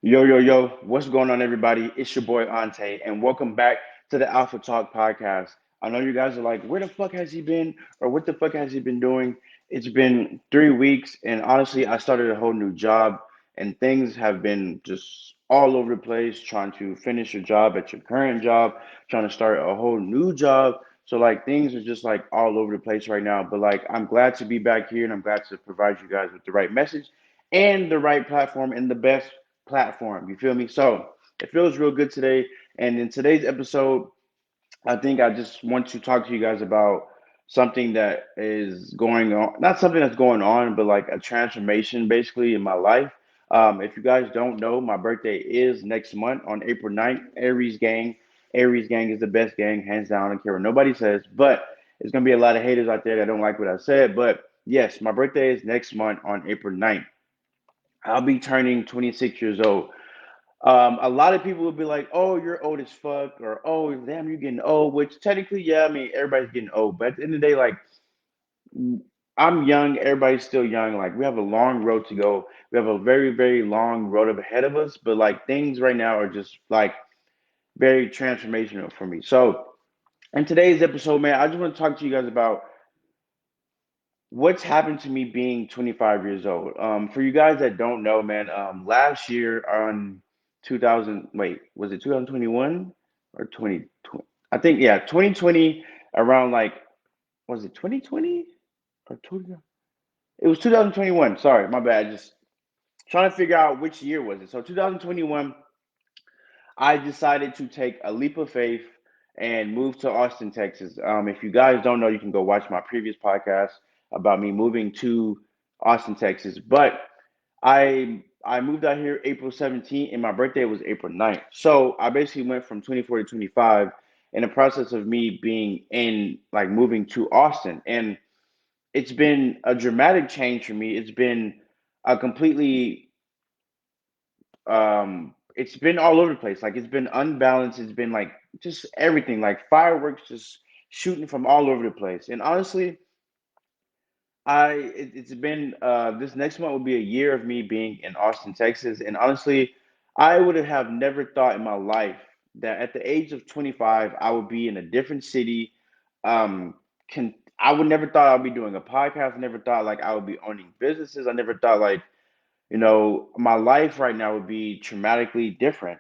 Yo, yo, yo, what's going on, everybody? It's your boy Onte, and welcome back to the Alpha Talk podcast. I know you guys are like, where the fuck has he been? Or what the fuck has he been doing? It's been 3 weeks, and honestly, I started a whole new job, and things have been just all over the place trying to finish your job at your current job, trying to start a whole new job. So, like, things are just like all over the place right now. But, like, I'm glad to be back here, and I'm glad to provide you guys with the right message and the right platform and the best platform. You feel me? So it feels real good today. And in today's episode, I think I just want to talk to you guys about something that is going on, not something that's going on, but like a transformation basically in my life. If you guys don't know, my birthday is next month on April 9th. Aries gang. Aries gang is the best gang, hands down. I don't care what nobody says, but there's going to be a lot of haters out there that don't like what I said. But yes, my birthday is next month on April 9th. I'll be turning 26 years old. A lot of people will be like, "Oh, you're old as fuck," or "Oh, damn, you're getting old." Which technically, yeah, I mean, everybody's getting old, but at the end of the day, like, I'm young, everybody's still young. Like, we have a long road to go. We have a very, very long road up ahead of us. But like, things right now are just like very transformational for me. So, in today's episode, man, I just want to talk to you guys about what's happened to me being 25 years old. For you guys that don't know, man, last year on 2000, wait, was it 2021 or 2020? I think, yeah, 2020, around like, was it 2020 or 20? It was 2021. Sorry, my bad. Just trying to figure out which year was it. So 2021, I decided to take a leap of faith and move to Austin, Texas. If you guys don't know, you can go watch my previous podcast about me moving to Austin, Texas. But I moved out here April 17th, and my birthday was April 9th. So I basically went from 24 to 25 in the process of me being in like moving to Austin. And it's been a dramatic change for me. It's been a completely it's been all over the place. Like, it's been unbalanced. It's been like just everything, like fireworks just shooting from all over the place. And honestly, it's been this next month will be a year of me being in Austin, Texas. And honestly, I would have never thought in my life that at the age of 25 I would be in a different city. Can I would never thought I'd be doing a podcast. I never thought like I would be owning businesses. I never thought like, my life right now would be traumatically different.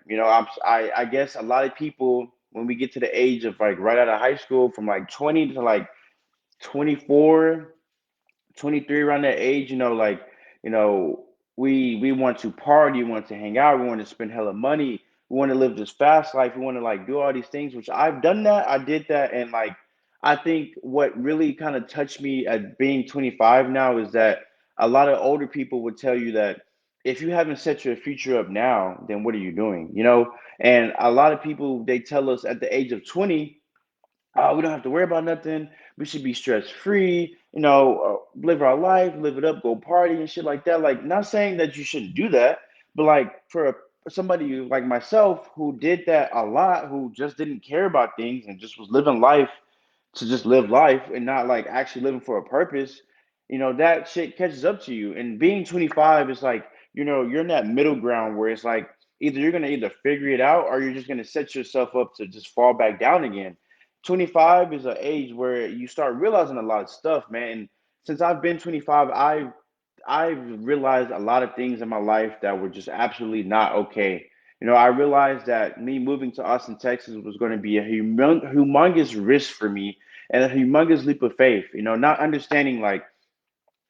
I guess a lot of people, when we get to the age of like right out of high school, from like 20 to like 24, 23, around that age, like, you know, we want to party, we want to hang out, we want to spend hella money, we want to live this fast life, we want to like do all these things, which I've done that, I did that, and like I think what really kind of touched me at being 25 now is that a lot of older people would tell you that if you haven't set your future up now, then what are you doing? And a lot of people, they tell us at the age of 20, oh, we don't have to worry about nothing. We should be stress free, live our life, live it up, go party and shit like that. Like, not saying that you shouldn't do that, but like somebody like myself who did that a lot, who just didn't care about things and just was living life to just live life and not like actually living for a purpose, that shit catches up to you. And being 25 is like, you're in that middle ground where it's like either you're gonna either figure it out or you're just gonna set yourself up to just fall back down again. 25 is an age where you start realizing a lot of stuff, man. And since I've been 25, I've realized a lot of things in my life that were just absolutely not okay. I realized that me moving to Austin, Texas was going to be a humongous risk for me and a humongous leap of faith. Not understanding like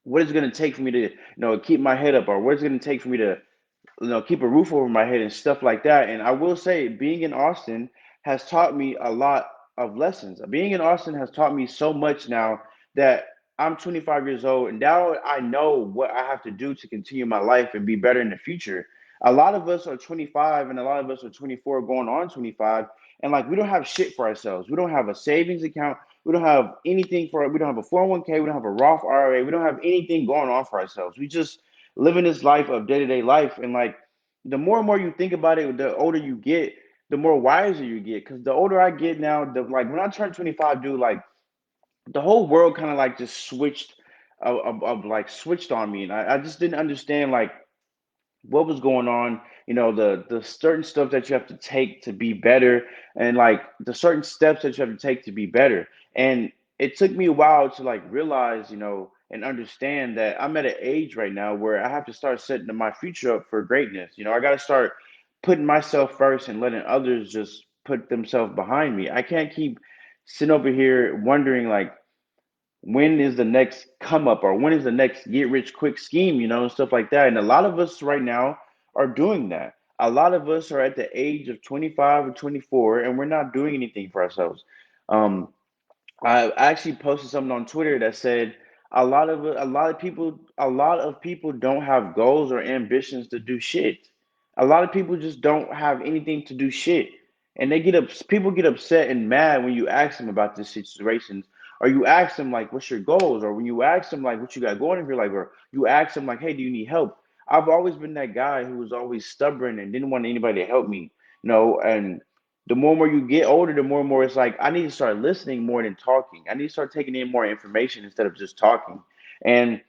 what it's going to take for me to, keep my head up, or what it's going to take for me to, keep a roof over my head and stuff like that. And I will say, being in Austin has taught me a lot of lessons. Being in Austin has taught me so much now that I'm 25 years old, and now I know what I have to do to continue my life and be better in the future. A lot of us are 25, and a lot of us are 24, going on 25, and like we don't have shit for ourselves. We don't have a savings account. We don't have anything for it. We don't have a 401k. We don't have a Roth IRA. We don't have anything going on for ourselves. We just living this life of day to day life, and like the more and more you think about it, the older you get, the more wiser you get. Because the older I get now, the like when I turned 25, dude, like the whole world kind of like just switched, like switched on me, and I just didn't understand like what was going on, the certain stuff that you have to take to be better, and like the certain steps that you have to take to be better. And it took me a while to like realize, and understand that I'm at an age right now where I have to start setting my future up for greatness. I got to start putting myself first and letting others just put themselves behind me. I can't keep sitting over here wondering like when is the next come up, or when is the next get rich quick scheme, and stuff like that. And a lot of us right now are doing that. A lot of us are at the age of 25 or 24, and we're not doing anything for ourselves. Um, I actually posted something on Twitter that said a lot of people don't have goals or ambitions to do shit. A lot of people just don't have anything to do shit, and people get upset and mad when you ask them about these situations, or you ask them like, "What's your goals?" Or when you ask them like, "What you got going in your life?" Or you ask them like, "Hey, do you need help?" I've always been that guy who was always stubborn and didn't want anybody to help me, and the more you get older, the more and more it's like I need to start listening more than talking. I need to start taking in more information instead of just talking. And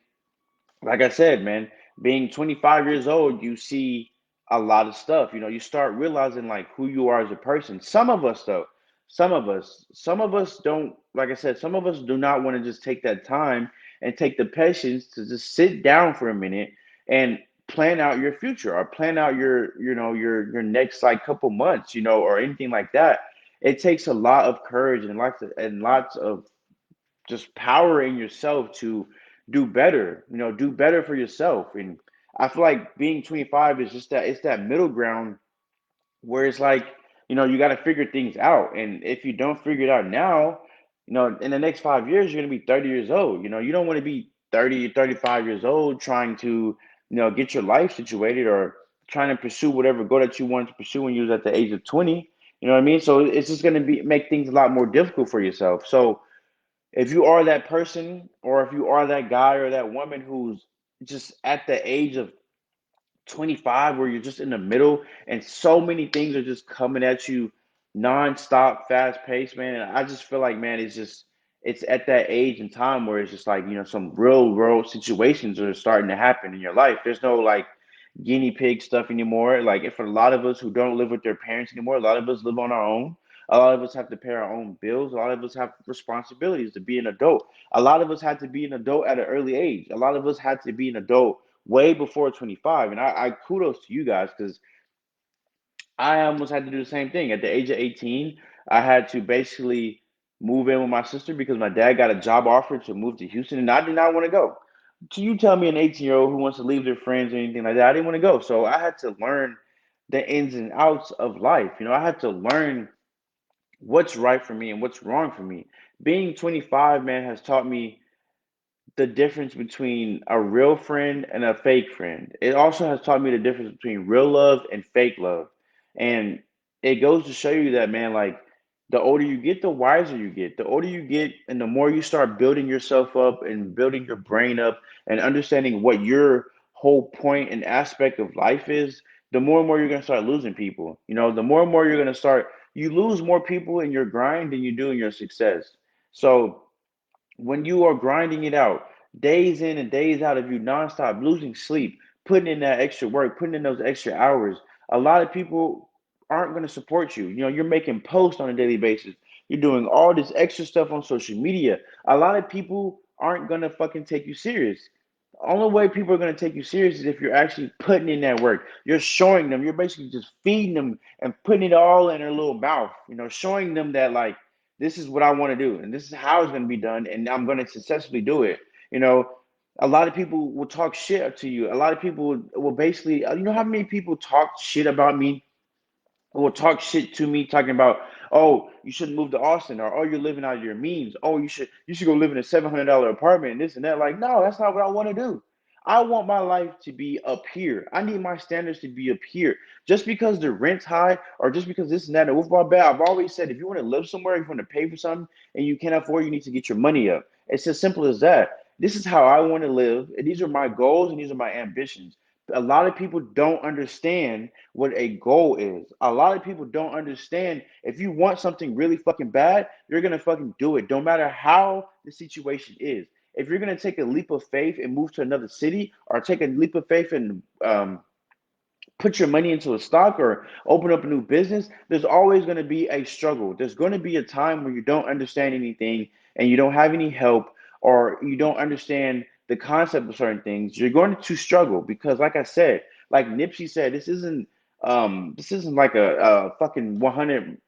like I said, man, being 25 years old, you see a lot of stuff. You start realizing like who you are as a person. Some of us, though, some of us don't, like I said, some of us do not want to just take that time and take the patience to just sit down for a minute and plan out your future, or plan out your next like couple months, or anything like that. It takes a lot of courage and lots of just powering yourself to do better for yourself. And I feel like being 25 is just that, it's that middle ground where it's like, you got to figure things out. And if you don't figure it out now, in the next 5 years, you're going to be 30 years old. You don't want to be 30, 35 years old trying to, get your life situated, or trying to pursue whatever goal that you wanted to pursue when you was at the age of 20. You know what I mean? So it's just going to make things a lot more difficult for yourself. So if you are that person, or if you are that guy or that woman who's just at the age of 25, where you're just in the middle and so many things are just coming at you nonstop, fast paced, man. And I just feel like, man, it's at that age and time where it's just like, some real world situations are starting to happen in your life. There's no like guinea pig stuff anymore. Like, if for a lot of us who don't live with their parents anymore, a lot of us live on our own. A lot of us have to pay our own bills. A lot of us have responsibilities to be an adult. A lot of us had to be an adult at an early age. A lot of us had to be an adult way before 25. And I kudos to you guys, because I almost had to do the same thing. At the age of 18, I had to basically move in with my sister because my dad got a job offer to move to Houston, and I did not want to go. So you tell me an 18-year-old who wants to leave their friends or anything like that, I didn't want to go. So I had to learn the ins and outs of life. I had to learn what's right for me and what's wrong for me. Being 25, man, has taught me the difference between a real friend and a fake friend. It also has taught me the difference between real love and fake love. And it goes to show you that, man, like the older you get, the wiser you get. The older you get, and the more you start building yourself up and building your brain up and understanding what your whole point and aspect of life is, the more and more you're going to start losing people. The more and more you're going to start, you lose more people in your grind than you do in your success. So, when you are grinding it out, days in and days out of you nonstop, losing sleep, putting in that extra work, putting in those extra hours, a lot of people aren't going to support you. You're making posts on a daily basis. You're doing all this extra stuff on social media. A lot of people aren't going to fucking take you serious. The only way people are going to take you serious is if you're actually putting in that work. You're showing them, you're basically just feeding them and putting it all in their little mouth, showing them that, like, this is what I want to do, and this is how it's going to be done, and I'm going to successfully do it. You know, a lot of people will talk shit to you. A lot of people will basically, how many people talk shit about me, will talk shit to me, talking about, oh, you shouldn't move to Austin, or oh, you're living out of your means. Oh, you should go live in a $700 apartment and this and that. Like, no, that's not what I want to do. I want my life to be up here. I need my standards to be up here. Just because the rent's high, or just because this and that, and with my bad, I've always said, if you want to live somewhere, if you want to pay for something and you can't afford, you need to get your money up. It's as simple as that. This is how I want to live, and these are my goals and these are my ambitions. A lot of people don't understand what a goal is. A lot of people don't understand, if you want something really fucking bad, you're gonna fucking do it, no matter how the situation is. If you're gonna take a leap of faith and move to another city, or take a leap of faith and put your money into a stock or open up a new business, there's always going to be a struggle. There's going to be a time where you don't understand anything and you don't have any help or you don't understand the concept of certain things. You're going to struggle because, like I said, like Nipsey said, this isn't like a fucking 100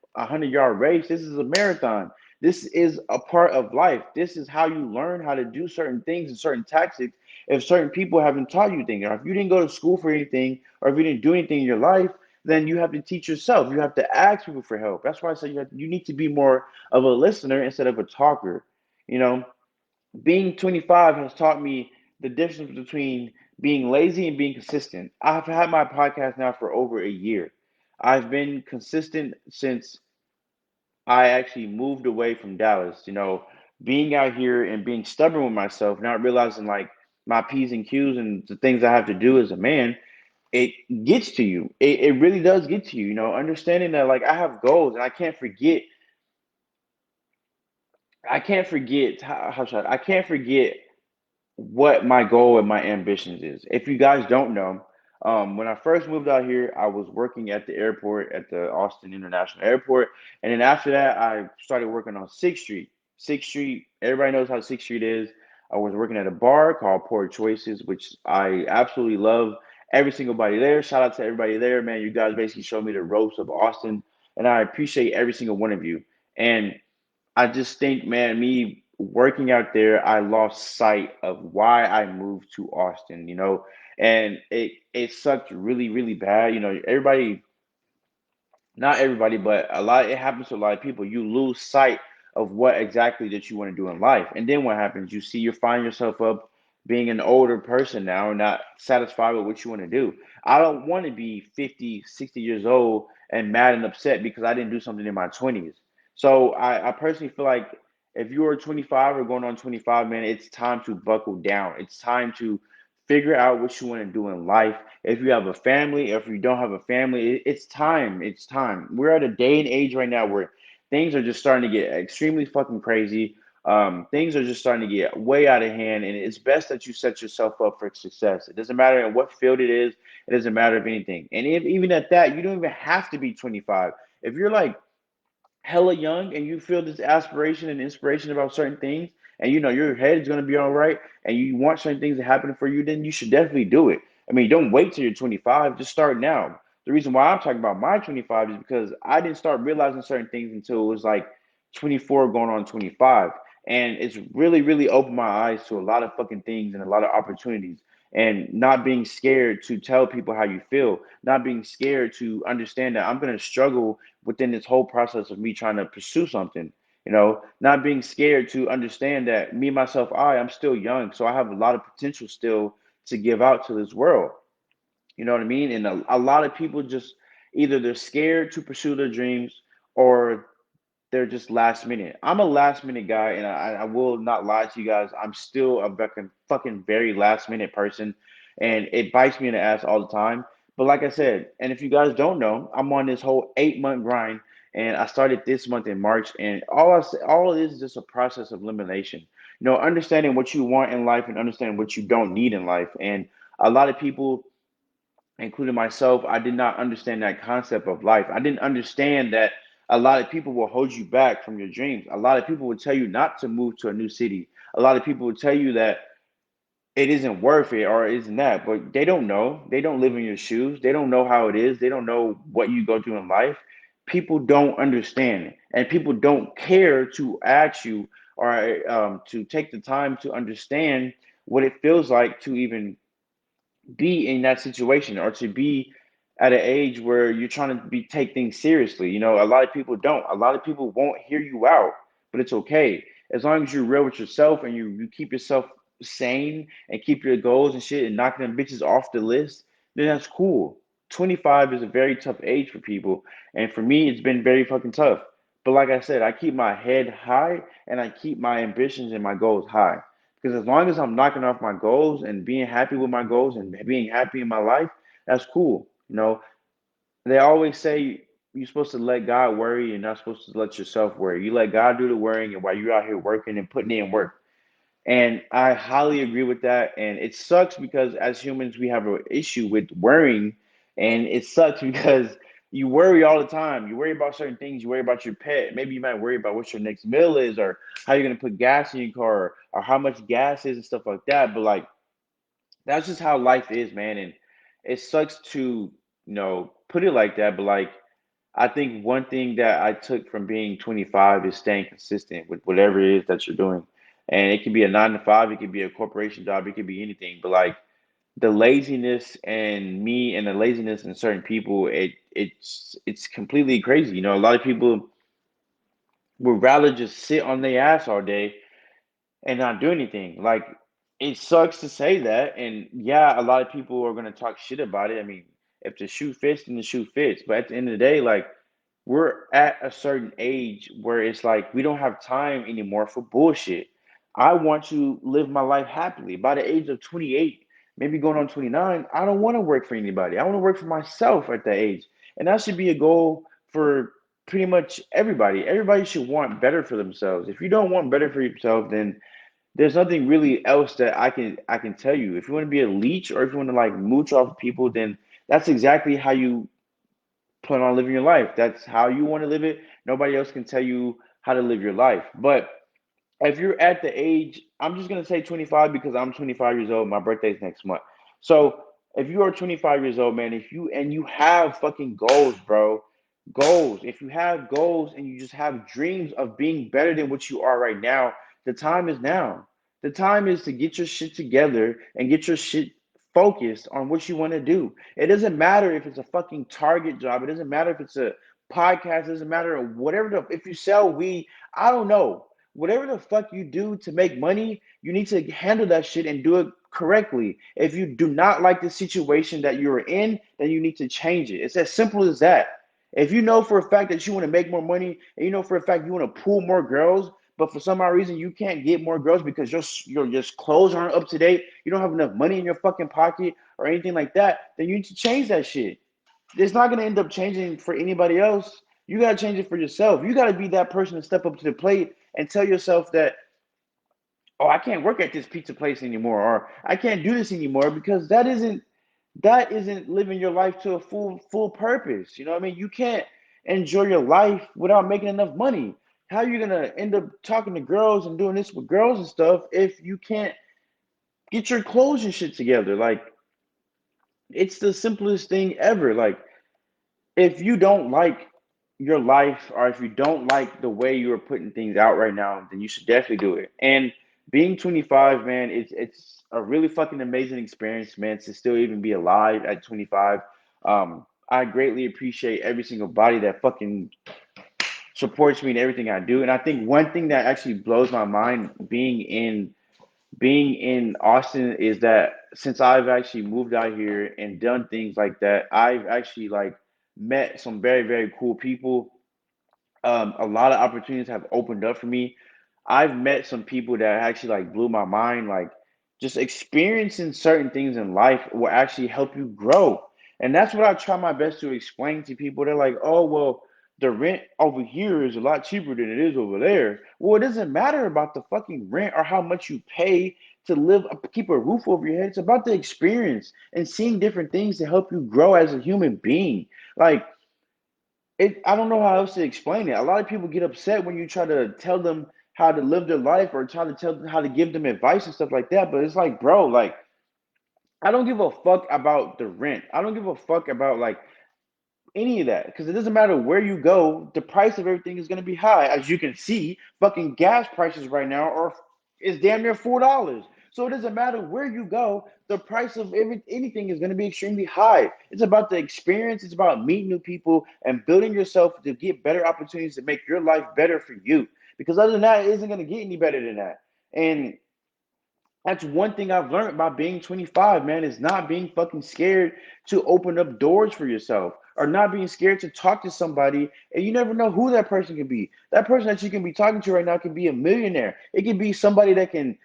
yard race. This is a marathon. This is a part of life. This is how you learn how to do certain things and certain tactics if certain people haven't taught you things, or if you didn't go to school for anything, or if you didn't do anything in your life, then you have to teach yourself. You have to ask people for help. That's why I say you need to be more of a listener instead of a talker. You know, being 25 has taught me the difference between being lazy and being consistent. I've had my podcast now for over a year. I've been consistent since I actually moved away from Dallas. Being out here and being stubborn with myself, not realizing like my P's and Q's and the things I have to do as a man, it gets to you. It really does get to you. Understanding that like I have goals and I can't forget how should I can't forget what my goal and my ambitions is. If you guys don't know, when I first moved out here, I was working at the airport at the Austin International Airport, and then after that, I started working on Sixth Street. Sixth Street, everybody knows how Sixth Street is. I was working at a bar called Poor Choices, which I absolutely love. Every single body there. Shout out to everybody there, man. You guys basically showed me the ropes of Austin, and I appreciate every single one of you. And I just think, man, me working out there, I lost sight of why I moved to Austin, and it sucked really, really bad. Everybody, not everybody, but it happens to a lot of people. You lose sight of what exactly that you want to do in life. And then what happens? You find yourself up being an older person now, not satisfied with what you want to do. I don't want to be 50, 60 years old and mad and upset because I didn't do something in my 20s. So I personally feel like if you are 25 or going on 25, man, it's time to buckle down. It's time to figure out what you want to do in life. If you have a family, if you don't have a family, it's time. It's time. We're at a day and age right now where things are just starting to get extremely fucking crazy. Things are just starting to get way out of hand, and it's best that you set yourself up for success. It doesn't matter in what field it is. It doesn't matter if anything. And if, even at that, you don't even have to be 25. If you're like hella young and you feel this aspiration and inspiration about certain things and your head is going to be all right and you want certain things to happen for you, then you should definitely do it. I mean, don't wait till you're 25, just start now. The reason why I'm talking about my 25 is because I didn't start realizing certain things until it was like 24 going on 25, and it's really really opened my eyes to a lot of fucking things and a lot of opportunities, and not being scared to tell people how you feel, not being scared to understand that I'm going to struggle within this whole process of me trying to pursue something. Not being scared to understand that me myself, I'm still young, so I have a lot of potential still to give out to this world. You know what I mean? And a lot of people just either they're scared to pursue their dreams or they're just last minute. I'm a last minute guy, and I will not lie to you guys. I'm still a fucking very last minute person, and it bites me in the ass all the time. But like I said, and if you guys don't know, I'm on this whole 8 month grind, and I started this month in March, and all it is just a process of elimination. Understanding what you want in life and understanding what you don't need in life. And a lot of people, including myself, I did not understand that concept of life. I didn't understand that a lot of people will hold you back from your dreams. A lot of people will tell you not to move to a new city. A lot of people will tell you that it isn't worth it or isn't that, but they don't know. They don't live in your shoes. They don't know how it is. They don't know what you go through in life. People don't understand, and people don't care to ask you or to take the time to understand what it feels like to even be in that situation or to be at an age where you're trying to take things seriously. A lot of people don't. A lot of people won't hear you out, but it's okay. As long as you're real with yourself and you keep yourself sane and keep your goals and shit and knocking them bitches off the list, then that's cool. 25 is a very tough age for people. And for me, it's been very fucking tough. But like I said, I keep my head high and I keep my ambitions and my goals high. Because as long as I'm knocking off my goals and being happy with my goals and being happy in my life, that's cool. They always say you're supposed to let God worry. You're not supposed to let yourself worry. You let God do the worrying, and while you're out here working and putting in work. And I highly agree with that. And it sucks because as humans, we have an issue with worrying And it sucks because you worry all the time. You worry about certain things. You worry about your pet. Maybe you might worry about what your next meal is, or how you're gonna put gas in your car, or how much gas is and stuff like that. But like that's just how life is, man. And it sucks to, put it like that. But like I think one thing that I took from being 25 is staying consistent with whatever it is that you're doing. And it can be a 9 to 5, it could be a corporation job, it could be anything. But like the laziness and me and the laziness in certain people, it's completely crazy. A lot of people would rather just sit on their ass all day and not do anything. Like it sucks to say that, and yeah, a lot of people are gonna talk shit about it. I mean, if the shoe fits, then the shoe fits. But at the end of the day, like we're at a certain age where it's like we don't have time anymore for bullshit. I want to live my life happily. By the age of 28, maybe going on 29, I don't want to work for anybody. I want to work for myself at that age. And that should be a goal for pretty much everybody. Everybody should want better for themselves. If you don't want better for yourself, then there's nothing really else that I can tell you. If you want to be a leech or if you want to like mooch off of people, then that's exactly how you plan on living your life. That's how you want to live it. Nobody else can tell you how to live your life. But if you're at the age, I'm just gonna say 25 because I'm 25 years old. My birthday's next month. So if you are 25 years old, man, if you and you have fucking goals, bro, goals. If you have goals and you just have dreams of being better than what you are right now, the time is now. The time is to get your shit together and get your shit focused on what you want to do. It doesn't matter if it's a fucking Target job. It doesn't matter if it's a podcast. It doesn't matter whatever if you sell weed. I don't know. Whatever the fuck you do to make money, you need to handle that shit and do it correctly. If you do not like the situation that you're in, then you need to change it. It's as simple as that. If you know for a fact that you want to make more money and you know for a fact you want to pull more girls, but for some odd reason you can't get more girls because your just clothes aren't up to date, you don't have enough money in your fucking pocket or anything like that, then you need to change that shit. It's not going to end up changing for anybody else. You got to change it for yourself. You got to be that person to step up to the plate and tell yourself that, oh, I can't work at this pizza place anymore, or I can't do this anymore because that isn't living your life to a full purpose. You know what I mean? You can't enjoy your life without making enough money. How are you gonna end up talking to girls and doing this with girls and stuff if you can't get your clothes and shit together? Like it's the simplest thing ever. Like if you don't like your life or if you don't like the way you are putting things out right now, then you should definitely do it. And being 25, man, it's a really fucking amazing experience, man, to still even be alive at 25. I greatly appreciate every single body that fucking supports me in everything I do. And I think one thing that actually blows my mind being in Austin is that since I've actually moved out here and done things like that, I've actually like met some very, very cool people. A lot of opportunities have opened up for me. I've met some people that actually like blew my mind. Like just experiencing certain things in life will actually help you grow. And that's what I try my best to explain to people. They're like, oh, well, the rent over here is a lot cheaper than it is over there. Well, it doesn't matter about the fucking rent or how much you pay to live, keep a roof over your head. It's about the experience and seeing different things to help you grow as a human being. Like, I don't know how else to explain it. A lot of people get upset when you try to tell them how to live their life or try to tell them how to give them advice and stuff like that. But it's like, bro, like I don't give a fuck about the rent. I don't give a fuck about like any of that because it doesn't matter where you go, the price of everything is going to be high. As you can see, fucking gas prices right now are is damn near $4. So it doesn't matter where you go, the price of anything is going to be extremely high. It's about the experience. It's about meeting new people and building yourself to get better opportunities to make your life better for you. Because other than that, it isn't going to get any better than that. And that's one thing I've learned about being 25, man, is not being fucking scared to open up doors for yourself or not being scared to talk to somebody. And you never know who that person can be. That person that you can be talking to right now can be a millionaire. It can be somebody that can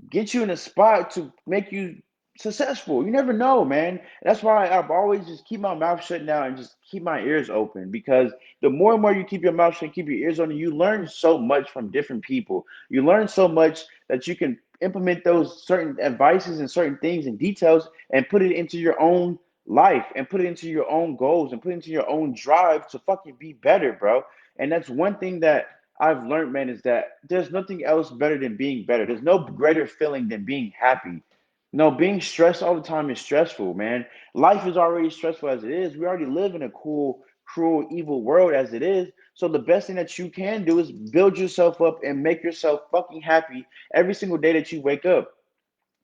get you in a spot to make you successful. You never know, man. That's why I've always just keep my mouth shut now and just keep my ears open because the more and more you keep your mouth shut, keep your ears open, you learn so much from different people. You learn so much that you can implement those certain advices and certain things and details and put it into your own life and put it into your own goals and put it into your own drive to fucking be better, bro. And that's one thing that I've learned, man, is that there's nothing else better than being better. There's no greater feeling than being happy. No, being stressed all the time is stressful, man. Life is already stressful as it is. We already live in a cool, cruel, evil world as it is. So the best thing that you can do is build yourself up and make yourself fucking happy every single day that you wake up.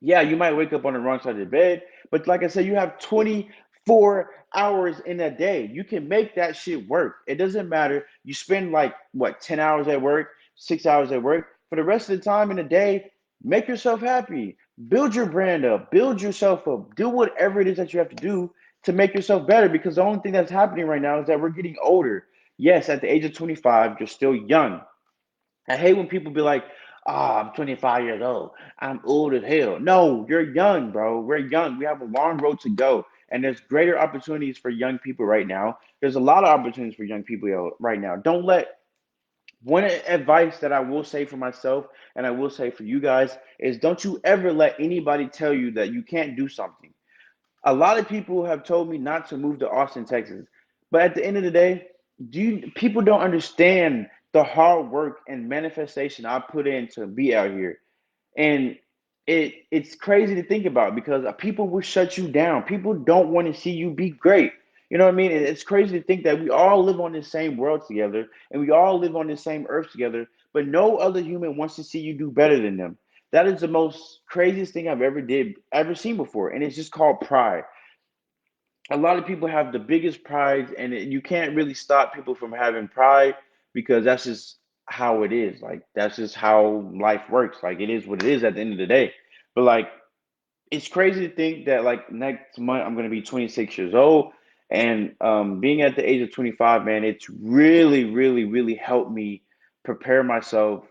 Yeah, you might wake up on the wrong side of the bed, but like I said, you have 24 hours in a day. You can make that shit work. It doesn't matter. You spend like what, 10 hours at work, 6 hours at work. For the rest of the time in the day, make yourself happy. Build your brand up, build yourself up, do whatever it is that you have to do to make yourself better because the only thing that's happening right now is that we're getting older. Yes, at the age of 25, you're still young. I hate when people be like, "Oh, I'm 25 years old. I'm old as hell." No, you're young, bro. We're young. We have a long road to go, and there's greater opportunities for young people right now. There's a lot of opportunities for young people right now. Don't let one advice that I will say for myself and I will say for you guys is don't you ever let anybody tell you that you can't do something. A lot of people have told me not to move to Austin, Texas. But at the end of the day, people don't understand the hard work and manifestation I put in to be out here. And it's crazy to think about because people will shut you down. People don't want to see you be great. You know what I mean? It's crazy to think that we all live on this same world together and we all live on this same earth together, but no other human wants to see you do better than them. That is the most craziest thing I've ever seen before, and it's just called pride. A lot of people have the biggest pride, and you can't really stop people from having pride because that's just how it is. Like that's just how life works. Like it is what it is at the end of the day. But like it's crazy to think that like next month I'm gonna be 26 years old, and being at the age of 25, man, it's really, really, really helped me prepare myself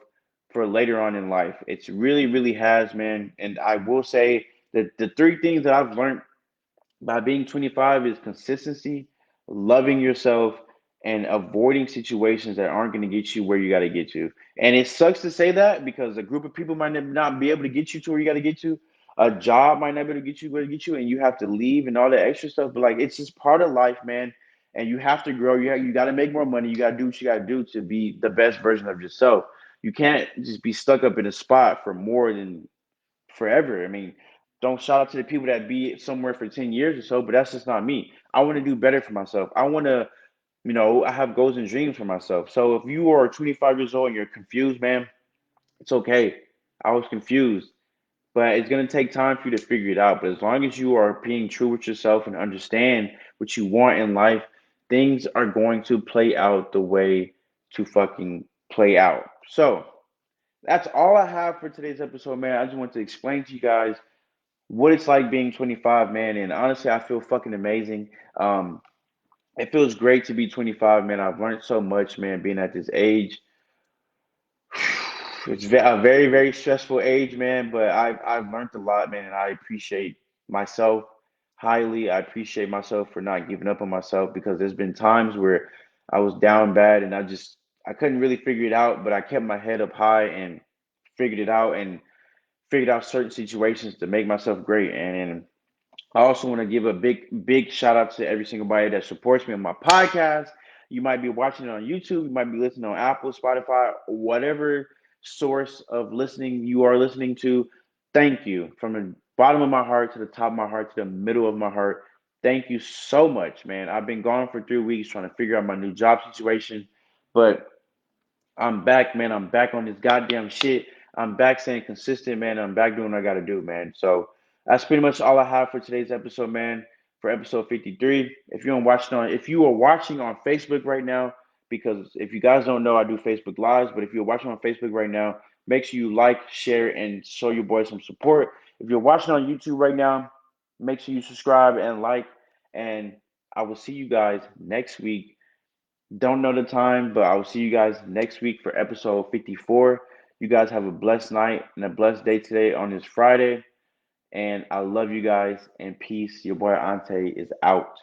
for later on in life. It's really, really has, man. And I will say that the three things that I've learned by being 25 is consistency, loving yourself, and avoiding situations that aren't going to get you where you got to get to. And it sucks to say that because a group of people might not be able to get you to where you got to get to. A job might not be able to get you where to get you, and you have to leave and all that extra stuff. But like, it's just part of life, man. And you have to grow. You got to make more money. You got to do what you got to do to be the best version of yourself. You can't just be stuck up in a spot for more than forever. I mean, don't shout out to the people that be somewhere for 10 years or so, but that's just not me. I want to do better for myself. I want to, I have goals and dreams for myself. So if you are 25 years old and you're confused, man, it's okay. I was confused, but it's going to take time for you to figure it out. But as long as you are being true with yourself and understand what you want in life, things are going to play out the way to fucking play out. So that's all I have for today's episode, man. I just want to explain to you guys what it's like being 25, man. And honestly, I feel fucking amazing. Um, it feels great to be 25, man. I've learned so much, man, being at this age. It's a very, very stressful age, man, but I've learned a lot, man, and I appreciate myself highly. I appreciate myself for not giving up on myself because there's been times where I was down bad and I couldn't really figure it out, but I kept my head up high and figured it out and figured out certain situations to make myself great. And I also want to give a big, big shout out to every single body that supports me on my podcast. You might be watching it on YouTube, you might be listening on Apple, Spotify, whatever source of listening you are listening to. Thank you from the bottom of my heart to the top of my heart to the middle of my heart. Thank you so much, man. I've been gone for 3 weeks trying to figure out my new job situation, but I'm back, man. I'm back on this goddamn shit. I'm back staying consistent, man. I'm back doing what I got to do, man. So that's pretty much all I have for today's episode, man. For episode 53. If you are watching on Facebook right now, because if you guys don't know, I do Facebook Lives. But if you're watching on Facebook right now, make sure you like, share, and show your boy some support. If you're watching on YouTube right now, make sure you subscribe and like. And I will see you guys next week. Don't know the time, but I will see you guys next week for episode 54. You guys have a blessed night and a blessed day today on this Friday. And I love you guys and peace. Your boy Ante is out.